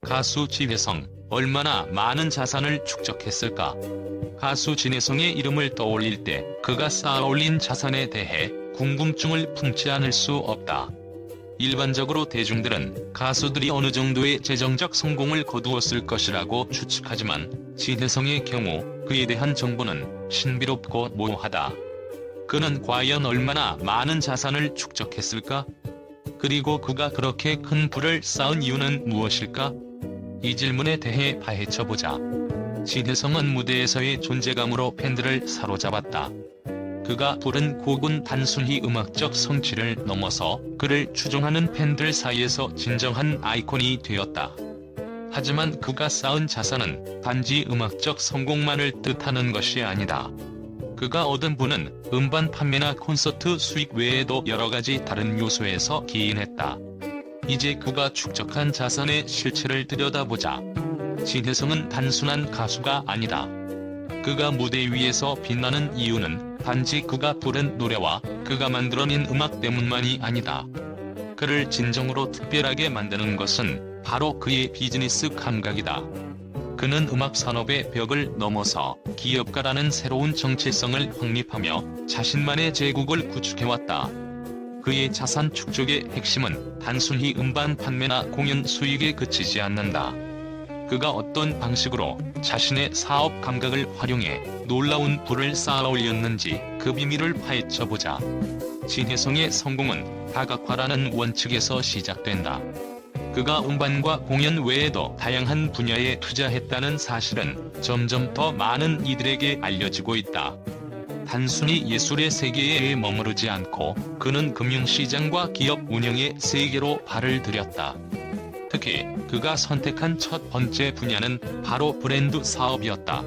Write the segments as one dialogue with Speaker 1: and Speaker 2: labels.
Speaker 1: 가수 진혜성, 얼마나 많은 자산을 축적했을까? 가수 진혜성의 이름을 떠올릴 때 그가 쌓아올린 자산에 대해 궁금증을 품지 않을 수 없다. 일반적으로 대중들은 가수들이 어느 정도의 재정적 성공을 거두었을 것이라고 추측하지만 진혜성의 경우 그에 대한 정보는 신비롭고 모호하다. 그는 과연 얼마나 많은 자산을 축적했을까? 그리고 그가 그렇게 큰 부를 쌓은 이유는 무엇일까? 이 질문에 대해 파헤쳐보자. 진혜성은 무대에서의 존재감으로 팬들을 사로잡았다. 그가 부른 곡은 단순히 음악적 성취를 넘어서 그를 추종하는 팬들 사이에서 진정한 아이콘이 되었다. 하지만 그가 쌓은 자산은 단지 음악적 성공만을 뜻하는 것이 아니다. 그가 얻은 부는 음반 판매나 콘서트 수익 외에도 여러가지 다른 요소에서 기인했다. 이제 그가 축적한 자산의 실체를 들여다보자. 진혜성은 단순한 가수가 아니다. 그가 무대 위에서 빛나는 이유는 단지 그가 부른 노래와 그가 만들어낸 음악 때문만이 아니다. 그를 진정으로 특별하게 만드는 것은 바로 그의 비즈니스 감각이다. 그는 음악 산업의 벽을 넘어서 기업가라는 새로운 정체성을 확립하며 자신만의 제국을 구축해왔다. 그의 자산 축적의 핵심은 단순히 음반 판매나 공연 수익에 그치지 않는다. 그가 어떤 방식으로 자신의 사업 감각을 활용해 놀라운 부를 쌓아 올렸는지 그 비밀을 파헤쳐보자. 진혜성의 성공은 다각화라는 원칙에서 시작된다. 그가 음반과 공연 외에도 다양한 분야에 투자했다는 사실은 점점 더 많은 이들에게 알려지고 있다. 단순히 예술의 세계에 머무르지 않고 그는 금융시장과 기업 운영의 세계로 발을 들였다. 특히 그가 선택한 첫 번째 분야는 바로 브랜드 사업이었다.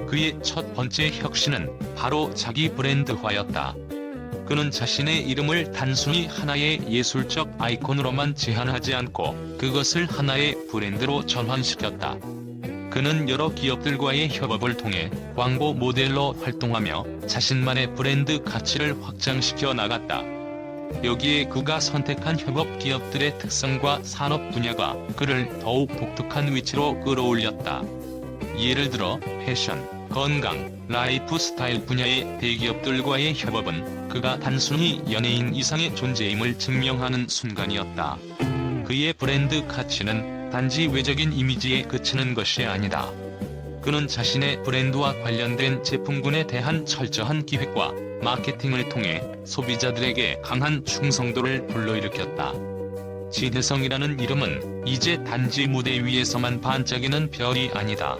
Speaker 1: 그의 첫 번째 혁신은 바로 자기 브랜드화였다. 그는 자신의 이름을 단순히 하나의 예술적 아이콘으로만 제한하지 않고 그것을 하나의 브랜드로 전환시켰다. 그는 여러 기업들과의 협업을 통해 광고 모델로 활동하며 자신만의 브랜드 가치를 확장시켜 나갔다. 여기에 그가 선택한 협업 기업들의 특성과 산업 분야가 그를 더욱 독특한 위치로 끌어올렸다. 예를 들어 패션, 건강, 라이프 스타일 분야의 대기업들과의 협업은 그가 단순히 연예인 이상의 존재임을 증명하는 순간이었다. 그의 브랜드 가치는 단지 외적인 이미지에 그치는 것이 아니다. 그는 자신의 브랜드와 관련된 제품군에 대한 철저한 기획과 마케팅을 통해 소비자들에게 강한 충성도를 불러일으켰다. 진혜성이라는 이름은 이제 단지 무대 위에서만 반짝이는 별이 아니다.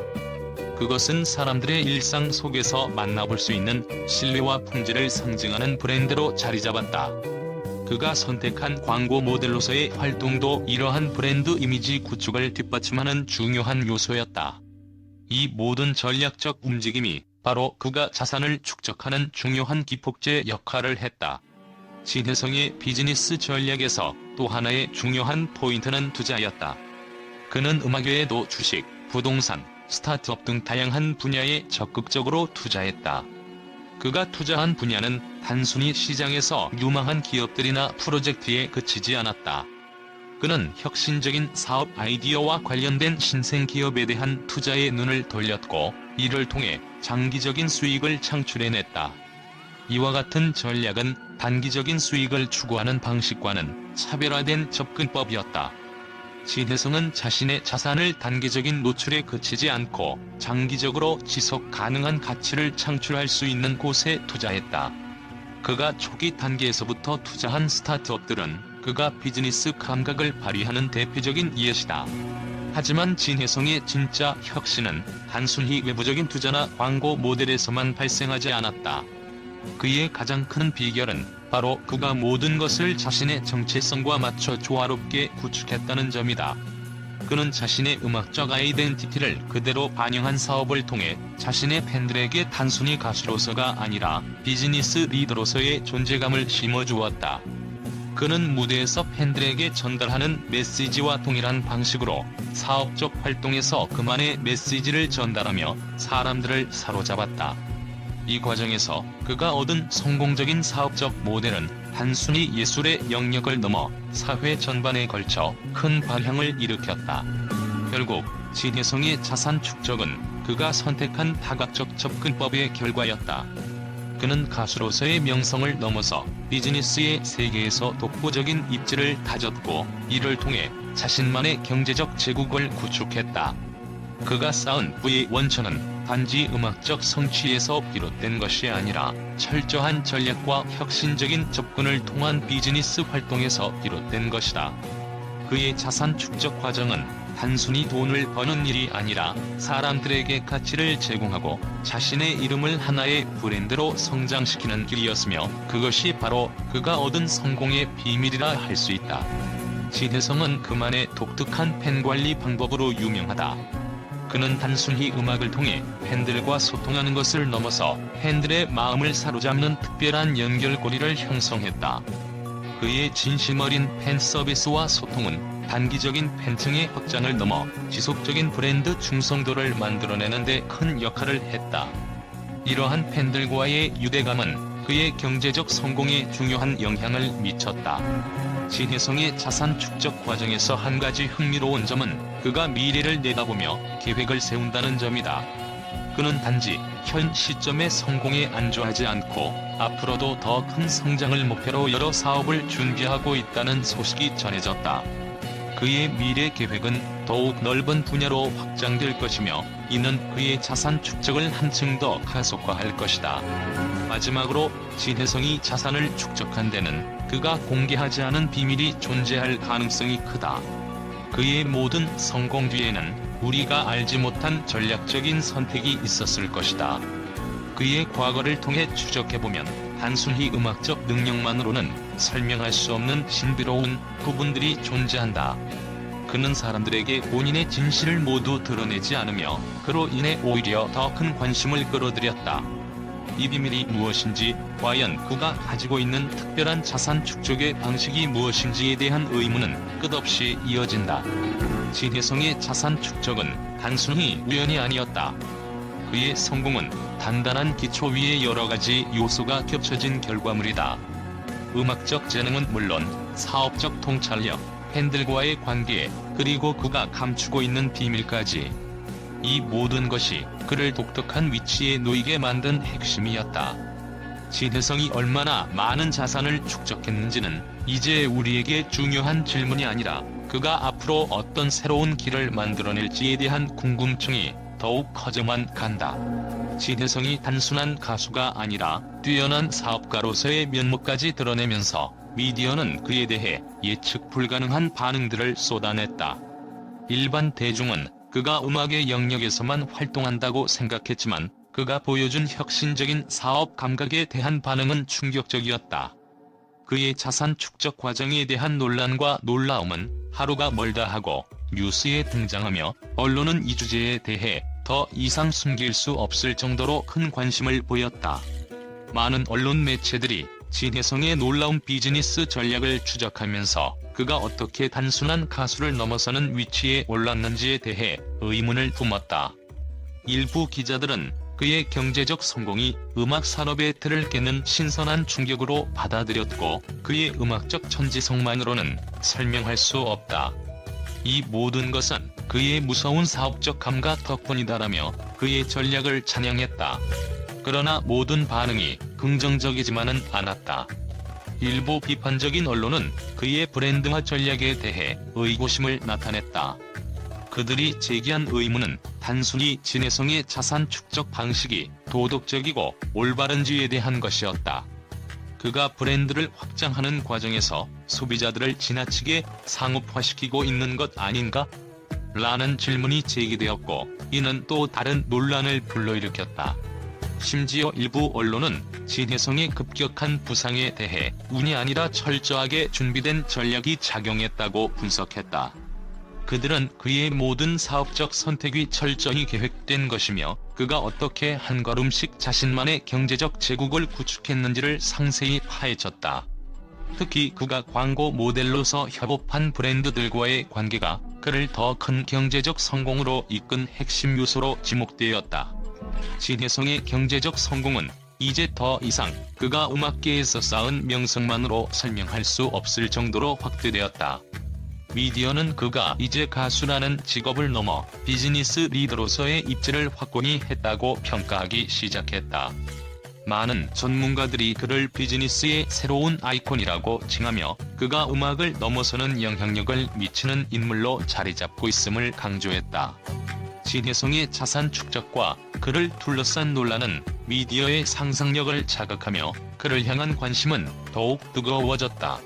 Speaker 1: 그것은 사람들의 일상 속에서 만나볼 수 있는 신뢰와 품질을 상징하는 브랜드로 자리잡았다. 그가 선택한 광고 모델로서의 활동도 이러한 브랜드 이미지 구축을 뒷받침하는 중요한 요소였다. 이 모든 전략적 움직임이 바로 그가 자산을 축적하는 중요한 기폭제 역할을 했다. 진혜성의 비즈니스 전략에서 또 하나의 중요한 포인트는 투자였다. 그는 음악 외에도 주식, 부동산, 스타트업 등 다양한 분야에 적극적으로 투자했다. 그가 투자한 분야는 단순히 시장에서 유망한 기업들이나 프로젝트에 그치지 않았다. 그는 혁신적인 사업 아이디어와 관련된 신생 기업에 대한 투자에 눈을 돌렸고 이를 통해 장기적인 수익을 창출해냈다. 이와 같은 전략은 단기적인 수익을 추구하는 방식과는 차별화된 접근법이었다. 진혜성은 자신의 자산을 단기적인 노출에 그치지 않고 장기적으로 지속 가능한 가치를 창출할 수 있는 곳에 투자했다. 그가 초기 단계에서부터 투자한 스타트업들은 그가 비즈니스 감각을 발휘하는 대표적인 예시다. 하지만 진혜성의 진짜 혁신은 단순히 외부적인 투자나 광고 모델에서만 발생하지 않았다. 그의 가장 큰 비결은 바로 그가 모든 것을 자신의 정체성과 맞춰 조화롭게 구축했다는 점이다. 그는 자신의 음악적 아이덴티티를 그대로 반영한 사업을 통해 자신의 팬들에게 단순히 가수로서가 아니라 비즈니스 리더로서의 존재감을 심어주었다. 그는 무대에서 팬들에게 전달하는 메시지와 동일한 방식으로 사업적 활동에서 그만의 메시지를 전달하며 사람들을 사로잡았다. 이 과정에서 그가 얻은 성공적인 사업적 모델은 단순히 예술의 영역을 넘어 사회 전반에 걸쳐 큰 발향을 일으켰다. 결국 진혜성의 자산 축적은 그가 선택한 다각적 접근법의 결과였다. 그는 가수로서의 명성을 넘어서 비즈니스의 세계에서 독보적인 입지를 다졌고, 이를 통해 자신만의 경제적 제국을 구축했다. 그가 쌓은 부의 원천은 단지 음악적 성취에서 비롯된 것이 아니라 철저한 전략과 혁신적인 접근을 통한 비즈니스 활동에서 비롯된 것이다. 그의 자산 축적 과정은 단순히 돈을 버는 일이 아니라 사람들에게 가치를 제공하고 자신의 이름을 하나의 브랜드로 성장시키는 길이었으며, 그것이 바로 그가 얻은 성공의 비밀이라 할 수 있다. 진혜성은 그만의 독특한 팬 관리 방법으로 유명하다. 그는 단순히 음악을 통해 팬들과 소통하는 것을 넘어서 팬들의 마음을 사로잡는 특별한 연결고리를 형성했다. 그의 진심 어린 팬 서비스와 소통은 단기적인 팬층의 확장을 넘어 지속적인 브랜드 충성도를 만들어내는 데 큰 역할을 했다. 이러한 팬들과의 유대감은 그의 경제적 성공에 중요한 영향을 미쳤다. 진혜성의 자산 축적 과정에서 한 가지 흥미로운 점은 그가 미래를 내다보며 계획을 세운다는 점이다. 그는 단지 현 시점의 성공에 안주하지 않고 앞으로도 더 큰 성장을 목표로 여러 사업을 준비하고 있다는 소식이 전해졌다. 그의 미래 계획은 더욱 넓은 분야로 확장될 것이며, 이는 그의 자산 축적을 한층 더 가속화할 것이다. 마지막으로 진혜성이 자산을 축적한 데는 그가 공개하지 않은 비밀이 존재할 가능성이 크다. 그의 모든 성공 뒤에는 우리가 알지 못한 전략적인 선택이 있었을 것이다. 그의 과거를 통해 추적해보면 단순히 음악적 능력만으로는 설명할 수 없는 신비로운 부분들이 존재한다. 그는 사람들에게 본인의 진실을 모두 드러내지 않으며 그로 인해 오히려 더 큰 관심을 끌어들였다. 이 비밀이 무엇인지, 과연 그가 가지고 있는 특별한 자산 축적의 방식이 무엇인지에 대한 의문은 끝없이 이어진다. 진혜성의 자산 축적은 단순히 우연이 아니었다. 그의 성공은 단단한 기초 위에 여러 가지 요소가 겹쳐진 결과물이다. 음악적 재능은 물론 사업적 통찰력, 팬들과의 관계, 그리고 그가 감추고 있는 비밀까지, 이 모든 것이 그를 독특한 위치에 놓이게 만든 핵심이었다. 진혜성이 얼마나 많은 자산을 축적했는지는 이제 우리에게 중요한 질문이 아니라 그가 앞으로 어떤 새로운 길을 만들어낼지에 대한 궁금증이 더욱 커져만 간다. 진혜성이 단순한 가수가 아니라 뛰어난 사업가로서의 면모까지 드러내면서 미디어는 그에 대해 예측 불가능한 반응들을 쏟아냈다. 일반 대중은 그가 음악의 영역에서만 활동한다고 생각했지만, 그가 보여준 혁신적인 사업 감각에 대한 반응은 충격적이었다. 그의 자산 축적 과정에 대한 논란과 놀라움은 하루가 멀다 하고 뉴스에 등장하며, 언론은 이 주제에 대해 더 이상 숨길 수 없을 정도로 큰 관심을 보였다. 많은 언론 매체들이 진혜성의 놀라운 비즈니스 전략을 추적하면서 그가 어떻게 단순한 가수를 넘어서는 위치에 올랐는지에 대해 의문을 품었다. 일부 기자들은 그의 경제적 성공이 음악 산업의 틀을 깨는 신선한 충격으로 받아들였고, 그의 음악적 천지성만으로는 설명할 수 없다. 이 모든 것은 그의 무서운 사업적 감각 덕분이다라며 그의 전략을 찬양했다. 그러나 모든 반응이 긍정적이지만은 않았다. 일부 비판적인 언론은 그의 브랜드화 전략에 대해 의구심을 나타냈다. 그들이 제기한 의문은 단순히 진혜성의 자산 축적 방식이 도덕적이고 올바른지에 대한 것이었다. 그가 브랜드를 확장하는 과정에서 소비자들을 지나치게 상업화시키고 있는 것 아닌가? 라는 질문이 제기되었고, 이는 또 다른 논란을 불러일으켰다. 심지어 일부 언론은 진혜성의 급격한 부상에 대해 운이 아니라 철저하게 준비된 전략이 작용했다고 분석했다. 그들은 그의 모든 사업적 선택이 철저히 계획된 것이며, 그가 어떻게 한 걸음씩 자신만의 경제적 제국을 구축했는지를 상세히 파헤쳤다. 특히 그가 광고 모델로서 협업한 브랜드들과의 관계가 그를 더 큰 경제적 성공으로 이끈 핵심 요소로 지목되었다. 진혜성의 경제적 성공은 이제 더 이상 그가 음악계에서 쌓은 명성만으로 설명할 수 없을 정도로 확대되었다. 미디어는 그가 이제 가수라는 직업을 넘어 비즈니스 리더로서의 입지를 확고히 했다고 평가하기 시작했다. 많은 전문가들이 그를 비즈니스의 새로운 아이콘이라고 칭하며 그가 음악을 넘어서는 영향력을 미치는 인물로 자리잡고 있음을 강조했다. 진혜성의 자산 축적과 그를 둘러싼 논란은 미디어의 상상력을 자극하며 그를 향한 관심은 더욱 뜨거워졌다.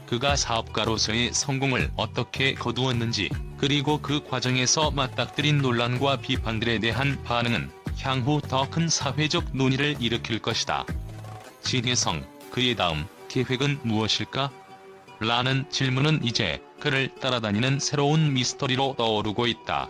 Speaker 1: 그가 사업가로서의 성공을 어떻게 거두었는지, 그리고 그 과정에서 맞닥뜨린 논란과 비판들에 대한 반응은 향후 더 큰 사회적 논의를 일으킬 것이다. 진혜성, 그의 다음 계획은 무엇일까? 라는 질문은 이제 그를 따라다니는 새로운 미스터리로 떠오르고 있다.